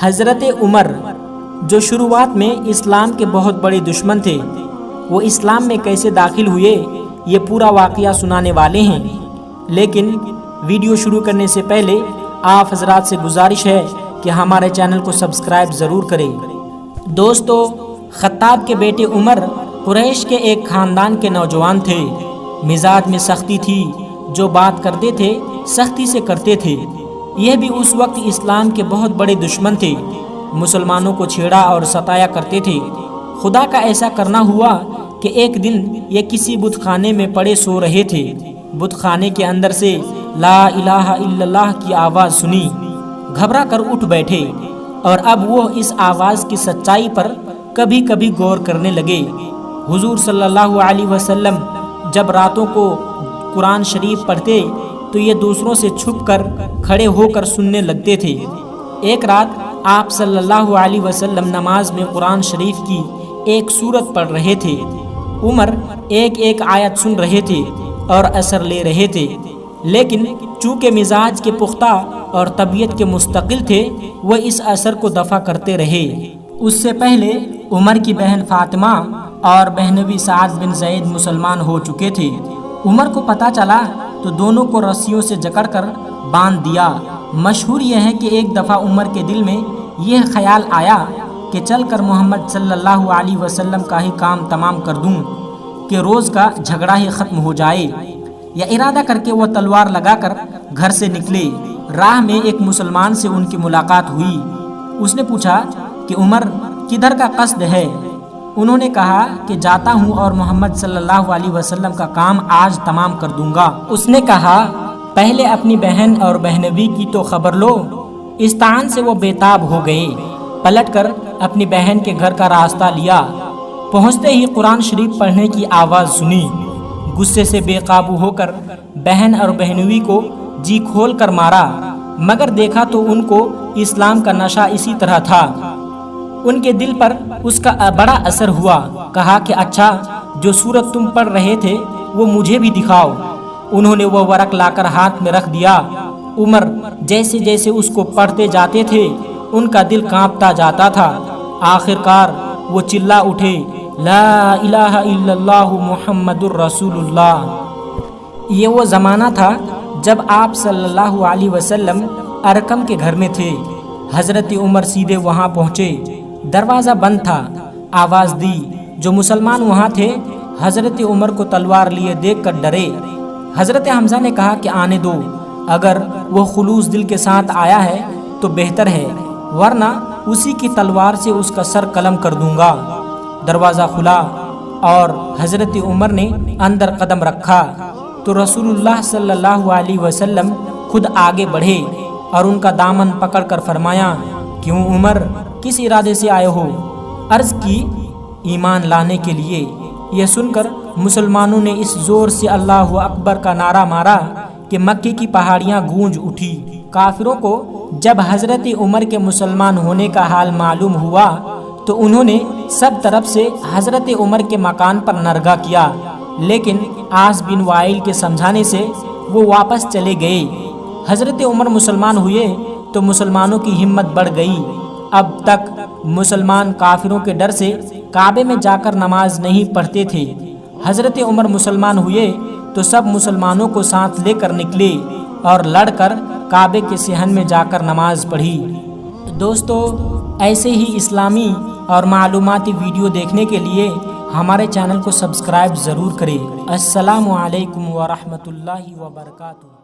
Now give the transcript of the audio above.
حضرت عمر جو شروعات میں اسلام کے بہت بڑے دشمن تھے، وہ اسلام میں کیسے داخل ہوئے یہ پورا واقعہ سنانے والے ہیں۔ لیکن ویڈیو شروع کرنے سے پہلے آپ حضرات سے گزارش ہے کہ ہمارے چینل کو سبسکرائب ضرور کریں۔ دوستو، خطاب کے بیٹے عمر قریش کے ایک خاندان کے نوجوان تھے۔ مزاج میں سختی تھی، جو بات کرتے تھے سختی سے کرتے تھے۔ یہ بھی اس وقت اسلام کے بہت بڑے دشمن تھے، مسلمانوں کو چھیڑا اور ستایا کرتے تھے۔ خدا کا ایسا کرنا ہوا کہ ایک دن یہ کسی بت خانے میں پڑے سو رہے تھے۔ بت خانے کے اندر سے لا الہ الا اللہ کی آواز سنی، گھبرا کر اٹھ بیٹھے، اور اب وہ اس آواز کی سچائی پر کبھی کبھی غور کرنے لگے۔ حضور صلی اللہ علیہ وسلم جب راتوں کو قرآن شریف پڑھتے تو یہ دوسروں سے چھپ کر کھڑے ہو کر سننے لگتے تھے۔ ایک رات آپ صلی اللہ علیہ وسلم نماز میں قرآن شریف کی ایک سورت پڑھ رہے تھے۔ عمر ایک ایک آیت سن رہے تھے اور اثر لے رہے تھے، لیکن چونکہ مزاج کے پختہ اور طبیعت کے مستقل تھے، وہ اس اثر کو دفع کرتے رہے۔ اس سے پہلے عمر کی بہن فاطمہ اور بہنوئی سعد بن زید مسلمان ہو چکے تھے۔ عمر کو پتہ چلا تو دونوں کو رسیوں سے جکڑ کر باندھ دیا۔ مشہور یہ ہے کہ ایک دفعہ عمر کے دل میں یہ خیال آیا کہ چل کر محمد صلی اللہ علیہ وسلم کا ہی کام تمام کر دوں کہ روز کا جھگڑا ہی ختم ہو جائے۔ یہ ارادہ کر کے وہ تلوار لگا کر گھر سے نکلے۔ راہ میں ایک مسلمان سے ان کی ملاقات ہوئی۔ اس نے پوچھا کہ عمر کدھر کا قصد ہے؟ انہوں نے کہا کہ جاتا ہوں اور محمد صلی اللہ علیہ وسلم کا کام آج تمام کر دوں گا۔ اس نے کہا پہلے اپنی بہن اور بہنوئی کی تو خبر لو۔ استعان سے وہ بےتاب ہو گئے، پلٹ کر اپنی بہن کے گھر کا راستہ لیا۔ پہنچتے ہی قرآن شریف پڑھنے کی آواز سنی۔ غصے سے بے قابو ہو کر بہن اور بہنوئی کو جی کھول کر مارا، مگر دیکھا تو ان کو اسلام کا نشہ اسی طرح تھا۔ ان کے دل پر اس کا بڑا اثر ہوا۔ کہا کہ اچھا، جو سورت تم پڑھ رہے تھے وہ مجھے بھی دکھاؤ۔ انہوں نے وہ ورق لا کر ہاتھ میں رکھ دیا۔ عمر جیسے جیسے اس کو پڑھتے جاتے تھے ان کا دل کانپتا جاتا تھا۔ آخر کار وہ چلا اٹھے، لا الہ الا اللہ محمد الرسول اللہ۔ یہ وہ زمانہ تھا جب آپ صلی اللہ علیہ وسلم ارقم کے گھر میں تھے۔ حضرت عمر سیدھے وہاں پہنچے۔ دروازہ بند تھا۔ آواز دی۔ جو مسلمان وہاں تھے حضرت عمر کو تلوار لیے دیکھ کر ڈرے۔ حضرت حمزہ نے کہا کہ آنے دو، اگر وہ خلوص دل کے ساتھ آیا ہے تو بہتر ہے، ورنہ اسی کی تلوار سے اس کا سر قلم کر دوں گا۔ دروازہ کھلا اور حضرت عمر نے اندر قدم رکھا تو رسول اللہ صلی اللہ علیہ وسلم خود آگے بڑھے اور ان کا دامن پکڑ کر فرمایا، کیوں عمر، کس ارادے سے آئے ہو؟ عرض کی، ایمان لانے کے لیے۔ یہ سن کر مسلمانوں نے اس زور سے اللہ اکبر کا نعرہ مارا کہ مکے کی پہاڑیاں گونج اٹھی۔ کافروں کو جب حضرت عمر کے مسلمان ہونے کا حال معلوم ہوا تو انہوں نے سب طرف سے حضرت عمر کے مکان پر نرگا کیا، لیکن عاص بن وائل کے سمجھانے سے وہ واپس چلے گئے۔ حضرت عمر مسلمان ہوئے تو مسلمانوں کی ہمت بڑھ گئی۔ اب تک مسلمان کافروں کے ڈر سے کعبے میں جا کر نماز نہیں پڑھتے تھے۔ حضرت عمر مسلمان ہوئے تو سب مسلمانوں کو ساتھ لے کر نکلے اور لڑ کر کعبے کے صحن میں جا کر نماز پڑھی۔ دوستو، ایسے ہی اسلامی اور معلوماتی ویڈیو دیکھنے کے لیے ہمارے چینل کو سبسکرائب ضرور کریں۔ السلام علیکم ورحمۃ اللہ وبرکاتہ۔